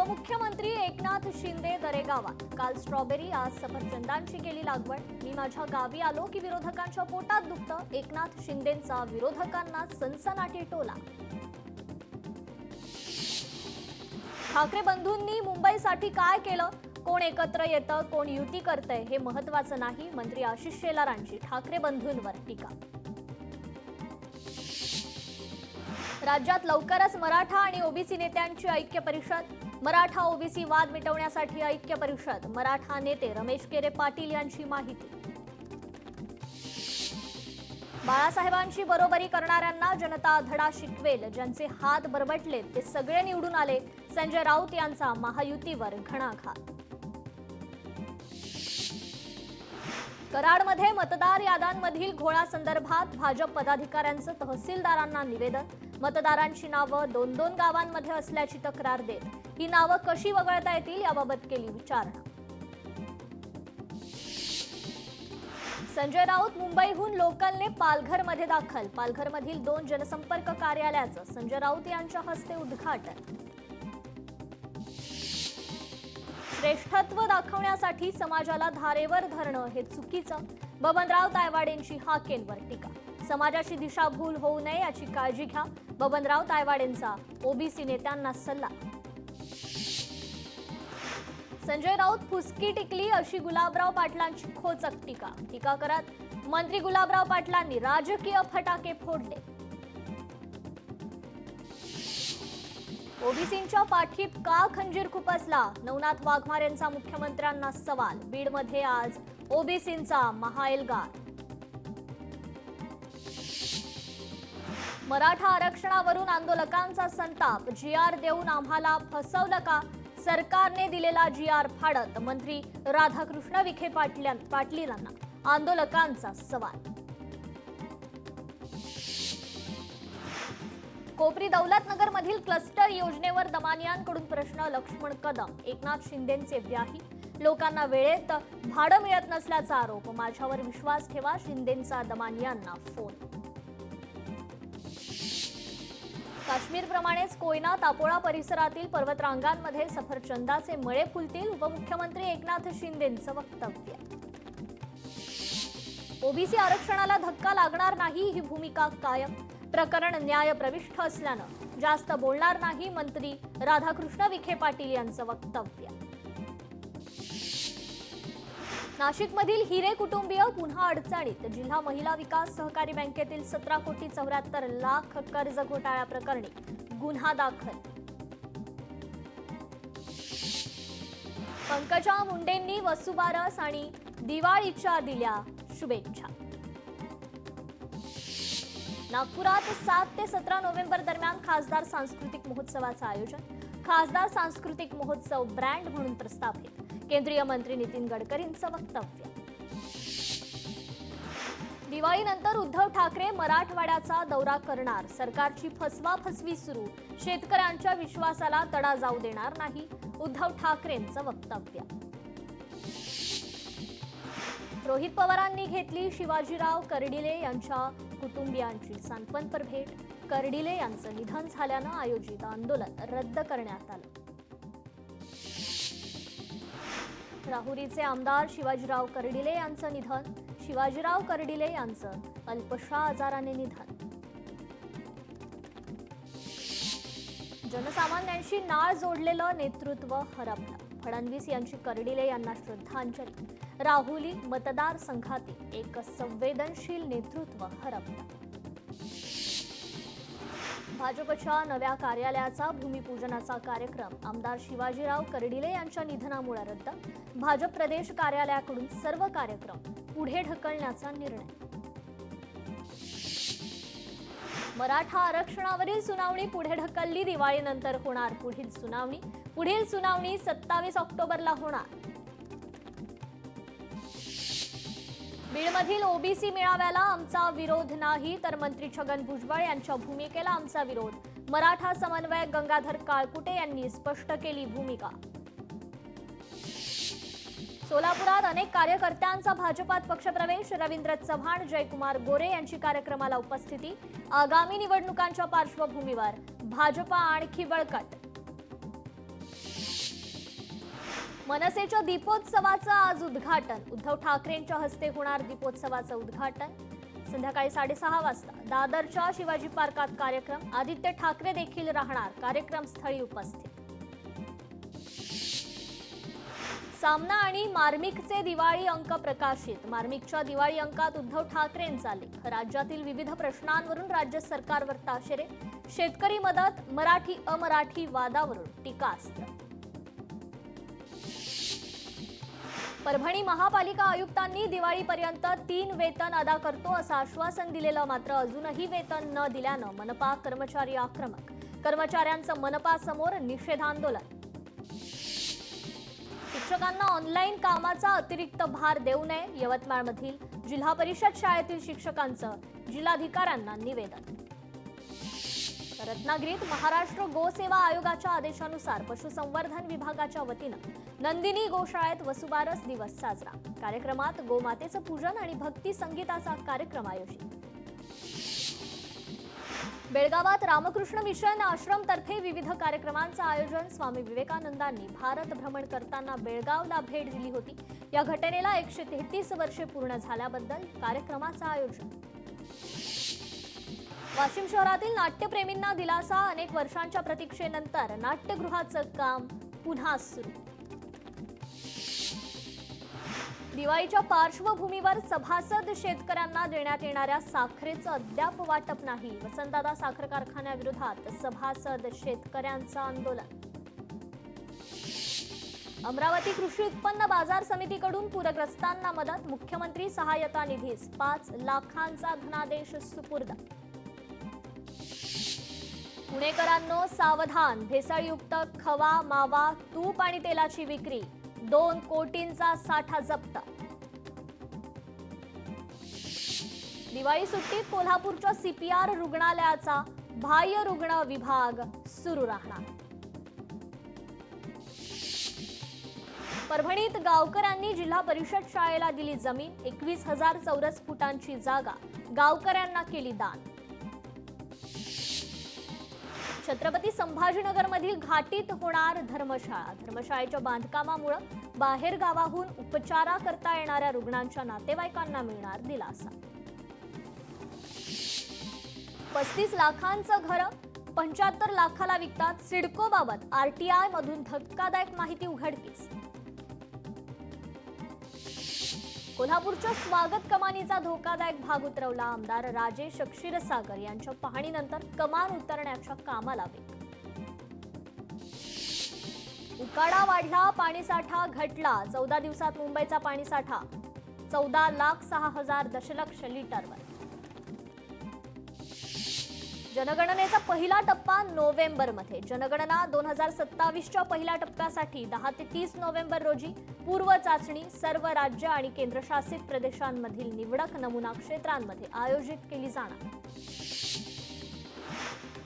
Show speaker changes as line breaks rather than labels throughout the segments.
उपमुख्यमंत्री एकनाथ शिंदे दरेगावात काल स्ट्रॉबेरी आज सफरचंदांची केली लागवड। मी माझ्या गावी आलो की विरोधकांच्या पोटात दुखतं, एकनाथ शिंदेंचा विरोधकांना सनसनाटी टोला। ठाकरे बंधूंनी मुंबईसाठी काय केलं, कोण एकत्र येतं कोण युती करतंय हे महत्त्वाचं नाही, मंत्री आशिष शेलारांची ठाकरे बंधूंवर टीका। राज्यात लवकरच मराठा आणि ओबीसी नेत्यांची ऐक्य परिषद, मराठा ओबीसी वाद मिटवण्यासाठी ऐक्य परिषद, मराठा नेते रमेश केरे पाटील यांची माहिती। बाळासाहेबांची बरोबरी करणाऱ्यांना जनता धडा शिकवेल, ज्यांचे हात बरबटले ते सगळे निवडून आले, संजय राऊत यांचा महायुतीवर घणाघात। कराडमध्ये मतदार याद्यांमधील घोळासंदर्भात भाजप पदाधिकाऱ्यांचं तहसीलदारांना निवेदन, मतदारांची नावं 2-2 गावांमध्ये असल्याची तक्रार देत ही नावं कशी वगळता येतील याबाबत केली विचारणा। संजय राऊत मुंबईहून लोकलने पालघरमध्ये दाखल, पालघरमधील 2 जनसंपर्क कार्यालयाचं संजय राऊत यांच्या हस्ते उद्घाटन। श्रेष्ठत्व दाखवण्यासाठी समाजाला धारेवर धरणं हे चुकीचं, बबनराव तायवाडेंची हाकेंवर टीका, समाजाची दिशाभूल होऊ नये याची काळजी घ्या, बबनराव तायवाडेंचा ओबीसी नेत्यांना सल्ला। संजय राऊत फुसकी टिकली अशी गुलाबराव पाटलांची खोचक टीका, टीका करत मंत्री गुलाबराव पाटलांनी राजकीय फटाके फोडले। ओबीसींच्या पाठीत का खंजीर खुपसला, नवनाथ वाघमारेंचा मुख्यमंत्र्यांना सवाल, बीडमध्ये आज ओबीसींचा महाएल्गार। मराठा आरक्षणावरून आंदोलकांचा संताप, जीआर देऊन आम्हाला फसवलं का, सरकारने दिलेला जीआर फाडत मंत्री राधाकृष्ण विखे पाटलांना आंदोलकांचा सवाल। कोपरी दौलतनगर मधील क्लस्टर योजनेवर दमानियांकडून प्रश्न, लक्ष्मण कदम एकनाथ शिंदेंचे व्याही, लोकांना वेळेत भाडं मिळत नसल्याचा आरोप, माझ्यावर विश्वास ठेवा, शिंदेंचा दमानियांना फोन। काश्मीरप्रमाणेच कोयना तापोळा परिसरातील पर्वतरांगांमध्ये सफरचंदाचे मळे फुलतील, उपमुख्यमंत्री एकनाथ शिंदेंचं वक्तव्य। ओबीसी आरक्षणाला धक्का लागणार नाही ही भूमिका कायम, प्रकरण न्यायप्रविष्ठ असल्यानं जास्त बोलणार नाही, मंत्री राधाकृष्ण विखे पाटील यांचं वक्तव्य। नाशिकमधील हिरे कुटुंबीय पुन्हा अडचणीत, जिल्हा महिला विकास सहकारी बँकेतील 17,74,00,000 कर्ज घोटाळ्याप्रकरणी गुन्हा दाखल। पंकजा मुंडेंनी वसुबारस आणि दिवाळीच्या दिल्या शुभेच्छा। नागपुरात 7 ते 17 नोव्हेंबर दरम्यान खासदार सांस्कृतिक महोत्सवाचं आयोजन, खासदार सांस्कृतिक महोत्सव ब्रँड म्हणून प्रस्थापित, केंद्रीय मंत्री नितीन गडकरींचं वक्तव्य। दिवाळीनंतर उद्धव ठाकरे मराठवाड्याचा दौरा करणार, सरकारची फसवाफसवी सुरू, शेतकऱ्यांच्या विश्वासाला तडा जाऊ देणार नाही, उद्धव ठाकरेंचं वक्तव्य। रोहित पवारांनी घेतली शिवाजीराव कर्डिले यांच्या कुटुंबियांची सांत्वनपर भेट, कर्डिले यांचं निधन झाल्यानं आयोजित आंदोलन रद्द करण्यात आलं। राहुरीचे आमदार शिवाजीराव कर्डिले यांचं निधन, शिवाजीराव कर्डिले यांचं अल्पशा आजाराने निधन। जनसामान्यांशी नाळ जोडलेलं नेतृत्व हरपलं, फडणवीस यांची कर्डिले यांना श्रद्धांजली, राहुरी मतदारसंघातील एक संवेदनशील नेतृत्व हरपलं। भाजपच्या नव्या कार्यालयाचा भूमिपूजनाचा कार्यक्रम आमदार शिवाजीराव कर्डिले यांच्या निधनामुळे रद्द, भाजप प्रदेश कार्यालयाकडून सर्व कार्यक्रम पुढे ढकलण्याचा निर्णय। मराठा आरक्षणावरील सुनावणी पुढे ढकलली, दिवाळीनंतर होणार पुढील सुनावणी 27 ऑक्टोबरला होणार। बीडमधील ओबीसी मेळाव्याला आमचा विरोध नाही, तर मंत्री छगन भुजबळ यांच्या भूमिकेला आमचा विरोध, मराठा समन्वयक गंगाधर काळकुटे यांनी स्पष्ट केली भूमिका। सोलापुरात अनेक कार्यकर्त्यांचा भाजपात पक्षप्रवेश, रवींद्र चव्हाण, जयकुमार गोरे यांची कार्यक्रमाला उपस्थिती, आगामी निवडणुकांच्या पार्श्वभूमीवर भाजपा आणखी बळकट। मनसेच्या दीपोत्सवाचं आज उद्घाटन. उद्धव ठाकरेंच्या हस्ते होणार दीपोत्सवाचं उद्घाटन. संध्याकाळी 6:30 वाजता दादरच्या शिवाजी पार्कात कार्यक्रम. आदित्य ठाकरे देखील राहणार कार्यक्रम स्थळी उपस्थित. सामना आणि मार्मिकचे दिवाळी अंक प्रकाशित. मार्मिकच्या दिवाळी अंकात उद्धव ठाकरेंचा लेख. राज्यातील विविध प्रश्नांवरून राज्य सरकारवर ताशेरे. शेतकरी मदत, मराठी अमराठी वादावरून टीकास्त्र. परभणी महापालिका आयुक्तांनी दिवाळीपर्यंत 3 वेतन अदा करतो असं आश्वासन दिलेलं, मात्र अजूनही वेतन न दिल्यानं मनपा कर्मचारी आक्रमक. कर्मचाऱ्यांचं मनपा समोर निषेध आंदोलन. शिक्षकांना ऑनलाईन कामाचा अतिरिक्त भार देऊ नये. यवतमाळमधील जिल्हा परिषद शाळेतील शिक्षकांचं जिल्हाधिकाऱ्यांना निवेदन. रत्नागिरीत महाराष्ट्र गोसेवा आयोगाच्या आदेशानुसार पशुसंवर्धन विभागाच्या वतीनं नंदिनी गोशाळेत वसुबारस दिवस साजरा. कार्यक्रमात गोमातेचं पूजन आणि भक्ती संगीताचा कार्यक्रम आयोजित. बेळगावात रामकृष्ण मिशन आश्रमतर्फे विविध कार्यक्रमांचं आयोजन. स्वामी विवेकानंदांनी भारत भ्रमण करताना बेळगावला भेट दिली होती. या घटनेला 133 वर्षे पूर्ण झाल्याबद्दल कार्यक्रमाचं आयोजन. वाशिम शहरातील नाट्यप्रेमींना दिलासा. अनेक वर्षांच्या प्रतीक्षेनंतर नाट्यगृहाचं काम पुन्हा सुरू. दिवाळीच्या पार्श्वभूमीवर सभासद शेतकऱ्यांना देण्यात येणाऱ्या साखरेचं अद्याप वाटप नाही. वसंतदादा साखर कारखान्याविरोधात सभासद शेतकऱ्यांचं आंदोलन. अमरावती कृषी उत्पन्न बाजार समितीकडून पूरग्रस्तांना मदत. मुख्यमंत्री सहायता निधीस 5 लाखांचा धनादेश सुपूर्द. पुणेकरांनो सावधान, भेसळयुक्त खवा, मावा, तूप आणि तेलाची विक्री. 2 कोटींचा साठा जप्त. दिवाळी सुट्टीत कोल्हापूरच्या सीपीआर रुग्णालयाचा बाह्य रुग्ण विभाग सुरू राहणार. परभणीत गावकऱ्यांनी जिल्हा परिषद शाळेला दिली जमीन. 21,000 चौरस फुटांची जागा गावकऱ्यांना केली दान. छत्रपती संभाजीनगरमधील घाटीत होणार धर्मशाळा. धर्मशाळेच्या बांधकामामुळे बाहेर गावाहून उपचाराकरता येणाऱ्या रुग्णांच्या नातेवाईकांना मिळणार दिलासा. 35 लाखांचं घर 75 लाखाला विकतात. सिडकोबाबत आरटीआय मधून धक्कादायक माहिती उघडकीस. कोल्हापूरच्या स्वागत कमानीचा धोकादायक भाग उतरवला. आमदार राजेश क्षीरसागर यांच्या पाहणीनंतर कमान उतरण्याच्या कामाला वेग. उकाडा वाढला, पाणीसाठा घटला. 14 दिवसात मुंबईचा पाणीसाठा 14,06,000 दशलक्ष लिटरवर. जनगणनेचा पहिला टप्पा नोव्हेंबरमध्ये. जनगणना 2027च्या पहिल्या टप्प्यासाठी 10 ते 30 नोव्हेंबर रोजी पूर्व चाचणी सर्व राज्य आणि केंद्रशासित प्रदेशांमधील निवडक नमुना क्षेत्रांमध्ये आयोजित केली जाणार.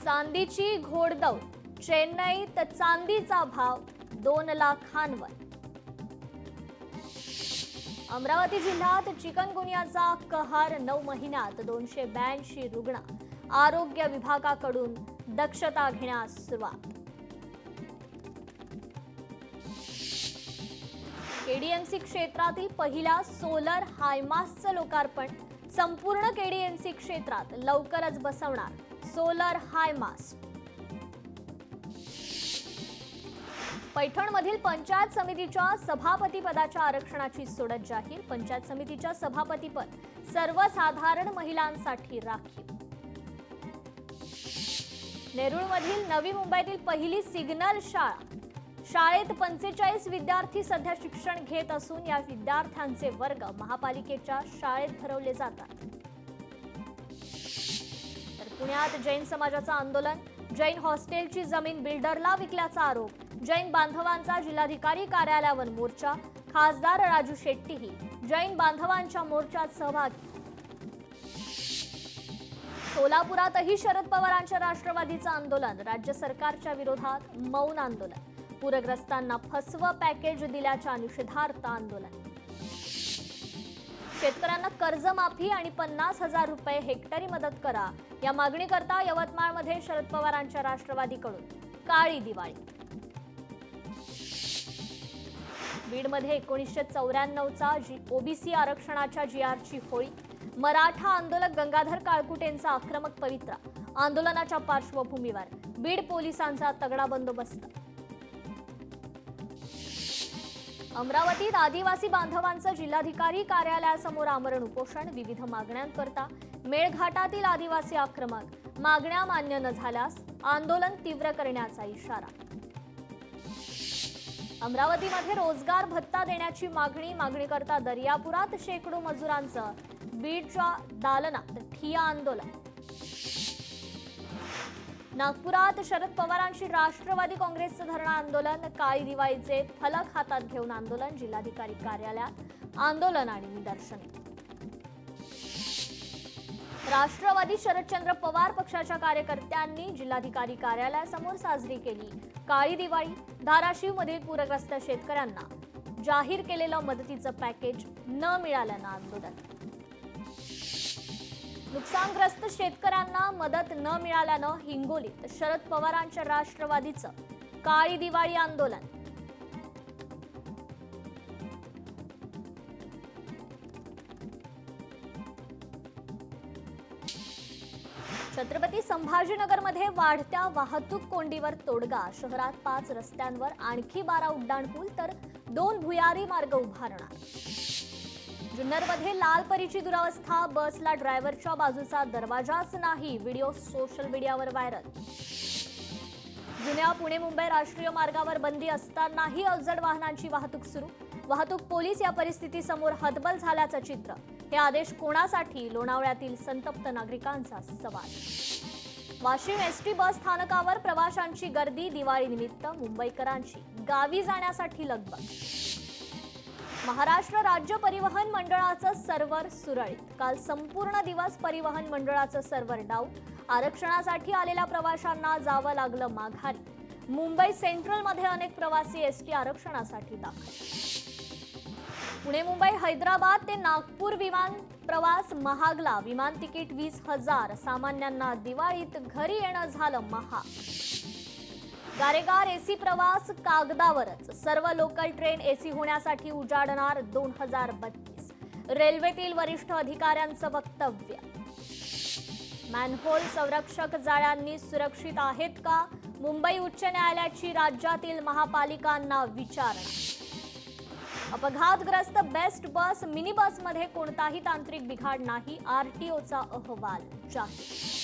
चांदीची घोडदौड. चेन्नईत चांदीचा भाव 2 लाखांवर. अमरावती जिल्ह्यात चिकनगुनियाचा कहर. 9 महिन्यात 282 रुग्ण. आरोग्य विभागाकडून दक्षता घेण्यास सुरुवात. केडीएमसी क्षेत्रातील पहिल्या सोलर हायमास्टचं लोकार्पण. संपूर्ण केडीएमसी क्षेत्रात लवकरच बसवणार सोलर हायमास्ट. पैठणमधील पंचायत समितीच्या सभापती पदाच्या आरक्षणाची सोडत जाहीर. पंचायत समितीच्या सभापतीपद सर्वसाधारण महिलांसाठी राखीव. नेरूळमधील नवी मुंबईतील पहिली सिग्नल शाळा. शाळेत 45 विद्यार्थी सध्या शिक्षण घेत असून या विद्यार्थ्यांचे वर्ग महापालिकेच्या शाळेत भरवले जातात. तर पुण्यात जैन समाजाचं आंदोलन. जैन हॉस्टेलची जमीन बिल्डरला विकल्याचा आरोप. जैन बांधवांचा जिल्हाधिकारी कार्यालयावर मोर्चा. खासदार राजू शेट्टीही जैन बांधवांच्या मोर्चात सहभागी. सोलापुरातही शरद पवारांच्या राष्ट्रवादीचं आंदोलन. राज्य सरकारच्या विरोधात मौन आंदोलन. पूरग्रस्तांना फसवं पॅकेज दिल्याच्या निषेधार्थ आंदोलन. शेतकऱ्यांना कर्जमाफी आणि 50,000 रुपये हेक्टरी मदत करा या मागणीकरता यवतमाळमध्ये शरद पवारांच्या राष्ट्रवादीकडून काळी दिवाळी. बीडमध्ये 1994चा ओबीसी आरक्षणाच्या GRची होळी. मराठा आंदोलक गंगाधर काळकुटेंचा आक्रमक पवित्रा. आंदोलनाच्या पार्श्वभूमीवर बीड पोलिसांचा तगडा बंदोबस्त. अमरावतीत आदिवासी बांधवांचं जिल्हाधिकारी कार्यालयासमोर आमरण उपोषण. विविध मागण्यांकरता मेळघाटातील आदिवासी आक्रमक. मागण्या मान्य न झाल्यास आंदोलन तीव्र करण्याचा इशारा. अमरावतीमध्ये रोजगार भत्ता देण्याची मागणीकरता दर्यापुरात शेकडो मजुरांचं बीडच्या दालनात ठिय्या आंदोलन. नागपुरात शरद पवारांची राष्ट्रवादी काँग्रेसचं धरणं आंदोलन. काळी दिवाळीचे फलक हातात घेऊन आंदोलन. जिल्हाधिकारी कार्यालयात आंदोलन आणि निदर्शने. राष्ट्रवादी शरदचंद्र पवार पक्षाच्या कार्यकर्त्यांनी जिल्हाधिकारी कार्यालयासमोर साजरी केली काळी दिवाळी. धाराशिवमधील पूरग्रस्त शेतकऱ्यांना जाहीर केलेलं मदतीचं पॅकेज न मिळाल्यानं आंदोलन. नुकसानग्रस्त शेतकऱ्यांना मदत न मिळाल्यानं हिंगोलीत शरद पवारांच्या राष्ट्रवादीचं काळी दिवाळी आंदोलन. छत्रपती संभाजीनगरमध्ये वाढत्या वाहतूक कोंडीवर तोडगा. शहरात 5 रस्त्यांवर आणखी 12 उड्डाणपूल तर 2 भुयारी मार्ग उभारणार. जुन्नरमध्ये लालपरीची दुरावस्था. बसला ड्रायव्हरच्या बाजूचा दरवाजाच नाही. व्हिडिओ सोशल मीडियावर व्हायरल. जुन्या पुणे मुंबई राष्ट्रीय मार्गावर बंदी असतानाही अवजड वाहनांची वाहतूक सुरू. वाहतूक पोलीस या परिस्थितीसमोर हतबल झाल्याचं चित्र. हे आदेश कोणासाठी? लोणावळ्यातील संतप्त नागरिकांचा सवाल. वाशिम एसटी बस स्थानकावर प्रवाशांची गर्दी. दिवाळीनिमित्त मुंबईकरांची गावी जाण्यासाठी लगबग. महाराष्ट्र राज्य परिवहन मंडळाचं सर्व्हर सुरळीत. काल संपूर्ण दिवस परिवहन मंडळाचं सर्व्हर डाऊन. आरक्षणासाठी आलेल्या प्रवाशांना जावं लागलं माघारी. मुंबई सेंट्रलमध्ये अनेक प्रवासी एसटी आरक्षणासाठी दाखल. पुणे मुंबई हैदराबाद ते नागपूर विमान प्रवास महागला. विमान तिकीट 20,000. सामान्यांना दिवाळीत घरी येणं झालं महाग. गारेगार एसी प्रवास कागदावरच. सर्व लोकल ट्रेन एसी होण्यासाठी उजाडणार 2032. रेल्वेतील वरिष्ठ अधिकाऱ्यांचं वक्तव्य. मॅनहोल संरक्षक जाळ्यांनी सुरक्षित आहेत का? मुंबई उच्च न्यायालयाची राज्यातील महापालिकांना विचारणा. अपघातग्रस्त बेस्ट बस मिनी बसमध्ये कोणताही तांत्रिक बिघाड नाही. आरटीओचा अहवाल जाहीर.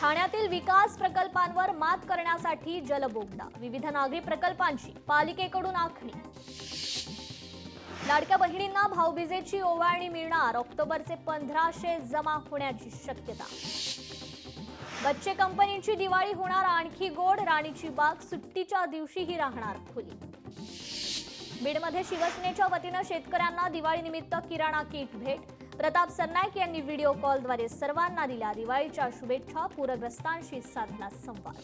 ठाण्यातील विकास प्रकल्पांवर मात करण्यासाठी जलबोगदा. विविध नागरी प्रकल्पांची पालिकेकडून आखणी. लाडक्या बहिणींना भाऊबीजेची ओवाळणी मिळणार. ऑक्टोबरचे 1500 जमा होण्याची शक्यता. बच्चे कंपनीची दिवाळी होणार आणखी गोड. राणीची बाग सुट्टीच्या दिवशीही राहणार खुली. बीडमध्ये शिवसेनेच्या वतीनं शेतकऱ्यांना दिवाळीनिमित्त किराणा किट भेट. प्रताप सरनाईक यांनी व्हिडिओ कॉलद्वारे सर्वांना दिल्या दिवाळीच्या शुभेच्छा. पूरग्रस्तांशी साधला संवाद.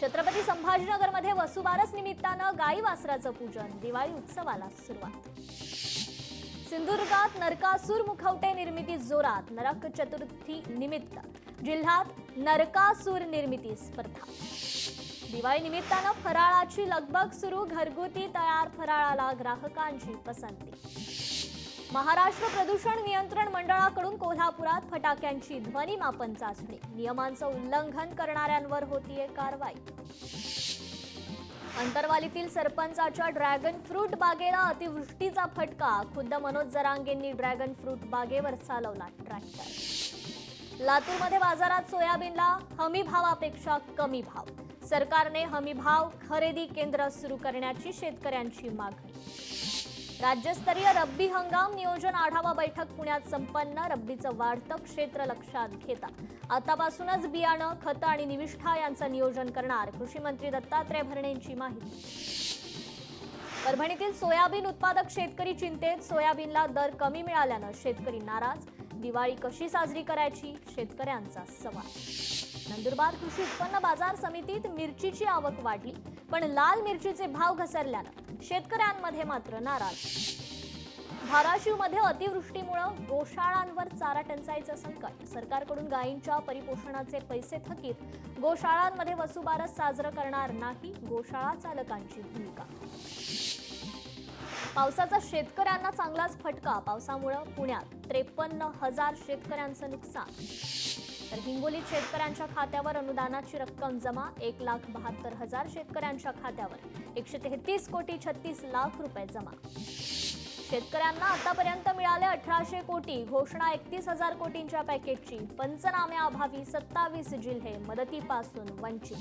छत्रपती संभाजीनगरमध्ये वसुबारस निमित्तानं गाई वासराचं पूजन. दिवाळी उत्सवाला सुरुवात. सिंधुदुर्गात नरकासूर मुखवटे निर्मिती जोरात. नरक चतुर्थी निमित्त जिल्ह्यात नरकासूर निर्मिती स्पर्धा. दिवाळी निमित्तानं फराळाची लगबग सुरू. घरगुती तयार फराळाला ग्राहकांची पसंती. महाराष्ट्र प्रदूषण नियंत्रण मंडळाकडून कोल्हापुरात फटाक्यांची ध्वनिमापन चाचणी. नियमांचं उल्लंघन करणाऱ्यांवर होतीये कारवाई. अंतरवालीतील सरपंचाच्या ड्रॅगन फ्रूट बागेला अतिवृष्टीचा फटका. खुद्द मनोज जरांगेंनी ड्रॅगन फ्रूट बागेवर चालवला ट्रॅक्टर. लातूरमध्ये बाजारात सोयाबीनला हमी भावापेक्षा कमी भाव. सरकारने हमी भाव खरेदी केंद्र सुरू करण्याची शेतकऱ्यांची मागणी. राज्यस्तरीय रब्बी हंगाम नियोजन आढावा बैठक पुण्यात संपन्न. रब्बीचं वाढतं क्षेत्र लक्षात घेता आतापासूनच बियाणं, खतं आणि निविष्ठा यांचं नियोजन करणार. कृषी मंत्री दत्तात्रय भरणेंची माहिती. परभणीतील सोयाबीन उत्पादक शेतकरी चिंतेत. सोयाबीनला दर कमी मिळाल्यानं शेतकरी नाराज. दिवाळी कशी साजरी करायची? शेतकऱ्यांचा सवाल. नंदुरबार कृषी उत्पन्न बाजार समितीत मिरचीची आवक वाढली, पण लाल मिरचीचे भाव घसरल्यानं शेतकऱ्यांमध्ये मात्र नाराजी. धाराशिवमध्ये अतिवृष्टीमुळे गोशाळांवर चारा टंचाईचं संकट. सरकारकडून गायींच्या परिपोषणाचे पैसे थकीत. गोशाळांमध्ये वसुबारस साजरं करणार नाही. गोशाळा चालकांची भूमिका. पावसाचा शेतकऱ्यांना चांगलाच फटका. पावसामुळे पुण्यात 53,000 शेतकऱ्यांचं नुकसान. तर हिंगोलीत शेतकऱ्यांच्या खात्यावर अनुदानाची रक्कम जमा. 1,72,000 शेतकऱ्यांच्या खात्यावर 133 कोटी 36 लाख रुपये जमा. शेतकऱ्यांना आतापर्यंत मिळाले 1,800 कोटी. घोषणा 31,000 कोटींच्या पॅकेजची. पंचनाम्याअभावी 27 जिल्हे मदतीपासून वंचित.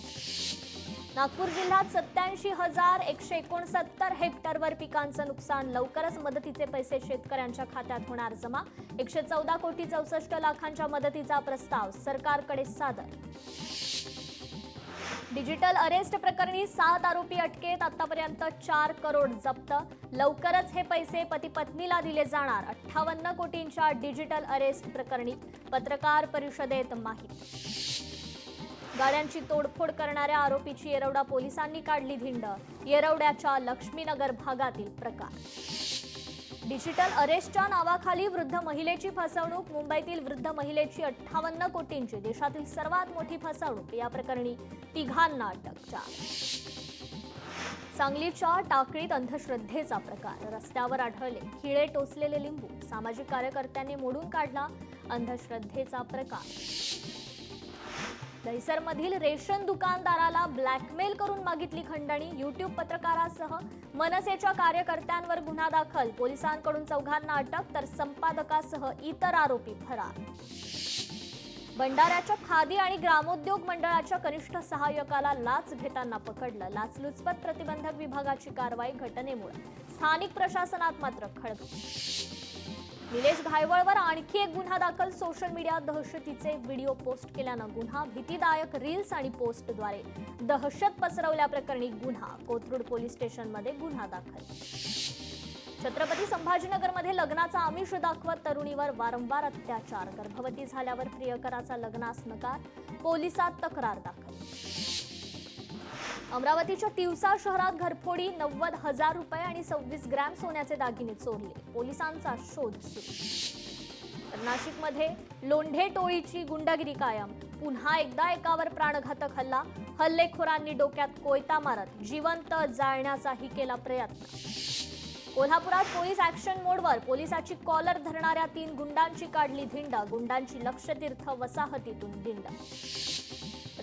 नागपूर जिल्ह्यात 87,169 हेक्टरवर पिकांचं नुकसान. लवकरच मदतीचे पैसे शेतकऱ्यांच्या खात्यात होणार जमा. 114 कोटी 64 लाखांच्या मदतीचा प्रस्ताव सरकारकडे सादर. डिजिटल अरेस्ट प्रकरणी 7 आरोपी अटकेत. आतापर्यंत 4 करोड जप्त. लवकरच हे पैसे पती पत्नीला दिले जाणार. 58 कोटींच्या डिजिटल अरेस्ट प्रकरणी पत्रकार परिषदेत माहिती. गाड्यांची तोडफोड करणाऱ्या आरोपीची येरवडा पोलिसांनी काढली धिंड. येरवड्याच्या लक्ष्मीनगर भागातील प्रकार. डिजिटल अरेस्टच्या नावाखाली वृद्ध महिलेची फसवणूक. मुंबईतील वृद्ध महिलेची 58 कोटींची देशातील सर्वात मोठी फसवणूक. या प्रकरणी तिघांना अटक. सांगलीच्या टाकळीत अंधश्रद्धेचा प्रकार. रस्त्यावर आढळले खिळे टोचलेले लिंबू. सामाजिक कार्यकर्त्यांनी मोडून काढला अंधश्रद्धेचा प्रकार. दहिसरमधील रेशन दुकानदाराला ब्लॅकमेल करून मागितली खंडणी. युट्यूब पत्रकारासह मनसेच्या कार्यकर्त्यांवर गुन्हा दाखल. पोलिसांकडून 4 अटक तर संपादकासह इतर आरोपी फरार. भंडाऱ्याच्या खादी आणि ग्रामोद्योग मंडळाच्या कनिष्ठ सहाय्यकाला लाच घेताना पकडलं. लाचलुचपत प्रतिबंधक विभागाची कारवाई. घटनेमुळे स्थानिक प्रशासनात मात्र खळबळ. निलेश घायवळवर आणखी एक गुन्हा दाखल. सोशल मीडियात दहशतीचे व्हिडिओ पोस्ट केल्यानं गुन्हा. भीतीदायक रील्स आणि पोस्टद्वारे दहशत पसरवल्याप्रकरणी गुन्हा. कोथरूड पोलीस स्टेशनमध्ये गुन्हा दाखल. छत्रपती संभाजीनगरमध्ये लग्नाचा आमिष दाखवत तरुणीवर वारंवार अत्याचार. गर्भवती झाल्यावर प्रियकराचा लग्नास नकार. पोलिसात तक्रार दाखल. अमरावतीच्या तिवसा शहरात घरफोडी. 90,000 रुपये आणि 26 ग्रॅम सोन्याचे दागिने चोरले. पोलिसांचा शोध सुरू. तर नाशिकमध्ये लोंढे टोळीची गुंडगिरी कायम. पुन्हा एकदा एकावर प्राणघातक हल्ला. हल्लेखोरांनी डोक्यात कोयता मारत जिवंत जाळण्याचाही केला प्रयत्न. कोल्हापुरात पोलीस ऍक्शन मोडवर. पोलिसाची कॉलर धरणाऱ्या 3 गुंडांची काढली धिंड. गुंडांची लक्षतीर्थ वसाहतीतून दिंड.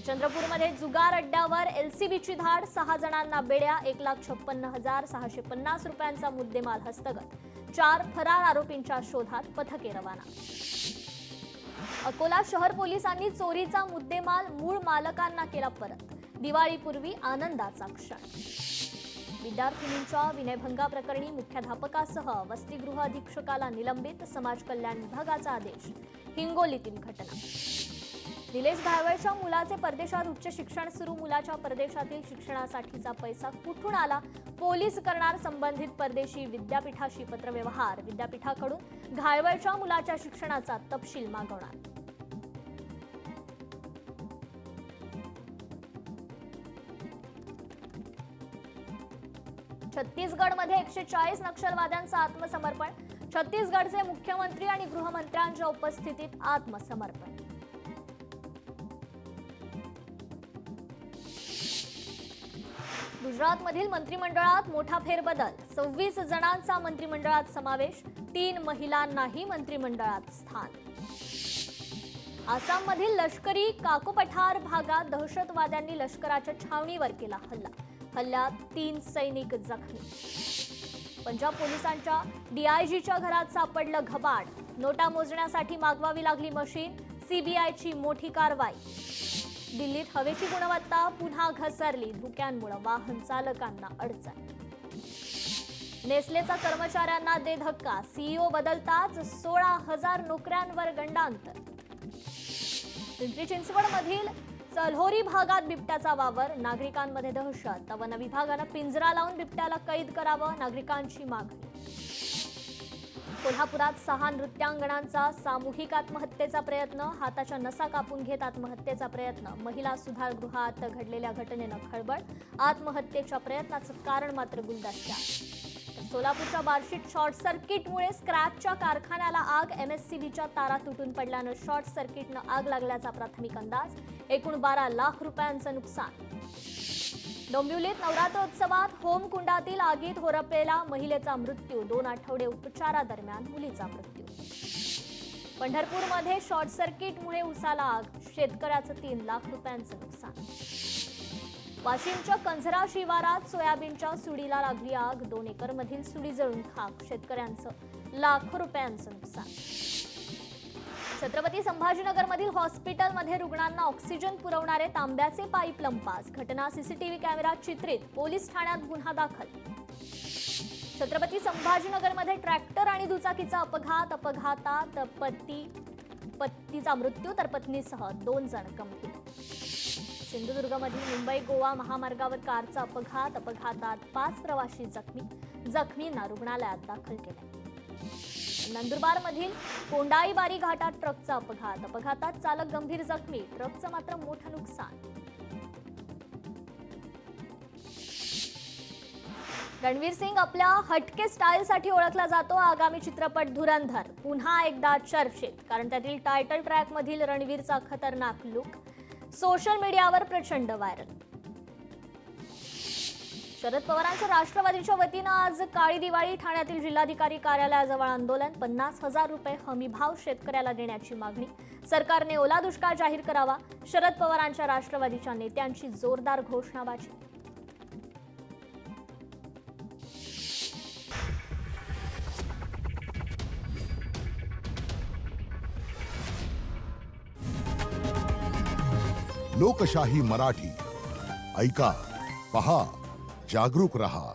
चंद्रपूरमध्ये जुगार अड्ड्यावर एलसीबीची धाड. 6 जणांना बेड्या. 1,56,650 रुपयांचा मुद्देमाल हस्तगत. 4 फरार आरोपींच्या शोधात पथके रवाना. अकोला शहर पोलिसांनी चोरीचा मुद्देमाल मूळ मालकांना केला परत. दिवाळीपूर्वी आनंदाचा क्षण. विद्यार्थिनींच्या विनयभंगाप्रकरणी मुख्याध्यापकासह वसतिगृह अधीक्षकाला निलंबित. समाज कल्याण विभागाचा आदेश. हिंगोलीतील घटना. निलेश घायवळच्या मुलाचे परदेशात उच्च शिक्षण सुरू. मुलाच्या परदेशातील शिक्षणासाठीचा पैसा कुठून आला? पोलीस करणार संबंधित परदेशी विद्यापीठाशी पत्रव्यवहार. विद्यापीठाकडून घायवळच्या मुलाच्या शिक्षणाचा तपशील मागवणार. छत्तीसगडमध्ये 140 नक्षलवाद्यांचं आत्मसमर्पण. छत्तीसगडचे मुख्यमंत्री आणि गृहमंत्र्यांच्या उपस्थितीत आत्मसमर्पण. गुजरातमधील मंत्रिमंडळात मोठा फेरबदल. 26 जणांचा मंत्रिमंडळात समावेश. 3 महिलांनाही मंत्रिमंडळात स्थान. आसाममधील लष्करी काकोपठार भागात दहशतवाद्यांनी लष्कराच्या छावणीवर केला हल्ला. हल्ल्यात 3 सैनिक जखमी. पंजाब पोलिसांच्या डीआयजीच्या घरात सापडलं घबाड. नोटा मोजण्यासाठी मागवावी लागली मशीन. सीबीआयची मोठी कारवाई. दिल्लीत हवेची गुणवत्ता पुन्हा घसरली. धुक्यांमुळे वाहन चालकांना अडचण. नेसलेचा कर्मचाऱ्यांना दे धक्का. सीईओ बदलताच 16,000 नोकऱ्यांवर गंडांतर. पिंपरी चिंचवडमधील चल्होरी भागात बिबट्याचा वावर. नागरिकांमध्ये दहशत. वन विभागानं पिंजरा लावून बिबट्याला कैद करावं. नागरिकांची मागणी. कोल्हापुरात 6 नृत्यांगणांचा सामूहिक आत्महत्येचा प्रयत्न. हाताच्या नसा कापून घेत आत्महत्येचा प्रयत्न. महिला सुधारगृहात घडलेल्या घटनेनं खळबळ. आत्महत्येच्या प्रयत्नाचं कारण मात्र गुलदस्त्या. सोलापूरच्या बार्शीत शॉर्ट सर्किटमुळे स्क्रॅपच्या कारखान्याला आग. एमएससीबीच्या तारा तुटून पडल्यानं शॉर्ट सर्किटनं आग लागल्याचा प्राथमिक अंदाज. एकूण 12 लाख रुपयांचं नुकसान. डोंबिवलीत नवरात्रोत्सवात होमकुंडातील आगीत होरपलेला महिलेचा मृत्यू, 2 आठवडे उपचारादरम्यान मुलीचा मृत्यू. पंढरपूरमध्ये शॉर्ट सर्किटमुळे उसाला आग, शेतकऱ्याचं 3 लाख रुपयांचं नुकसान. वाशिमच्या कंझरा शिवारात सोयाबीनच्या सुडीला लागली आग, 2 एकरमधील सुडी जळून खाक, शेतकऱ्यांचं लाखो रुपयांचं नुकसान. छत्रपती संभाजीनगरमधील हॉस्पिटलमध्ये रुग्णांना ऑक्सिजन पुरवणारे तांब्याचे पाईप लंपास, घटना सीसीटीव्ही कॅमेऱ्यात चित्रित, पोलीस ठाण्यात गुन्हा दाखल. छत्रपती संभाजीनगरमध्ये ट्रॅक्टर आणि दुचाकीचा अपघातात पतीचा मृत्यू तर पत्नीसह 2 जण गंभीर. सिंधुदुर्गमधील मुंबई गोवा महामार्गावर कारचा अपघातात 5 प्रवासी जखमींना रुग्णालयात दाखल केले. नंदुरबारमधील कोंडाईबारी घाटात ट्रकचा अपघातात चालक गंभीर जखमी, ट्रकचं मात्र मोठं नुकसान. रणवीर सिंग आपल्या हटके स्टाईलसाठी ओळखला जातो. आगामी चित्रपट धुरंधर पुन्हा एकदा चर्चेत, कारण त्यातील टायटल ट्रॅक मधील रणवीरचा खतरनाक लुक सोशल मीडियावर प्रचंड व्हायरल. शरद पवारांच्या राष्ट्रवादीच्या वतीनं आज काळी दिवाळी, ठाण्यातील जिल्हाधिकारी कार्यालयाजवळ आंदोलन, 50,000 रुपये हमीभाव शेतकऱ्याला देण्याची मागणी, सरकारने ओला दुष्काळ जाहीर करावा, शरद पवारांच्या राष्ट्रवादीच्या नेत्यांची जोरदार घोषणाबाजी.
लोकशाही मराठी ऐका, पहा, जागरूक रहा.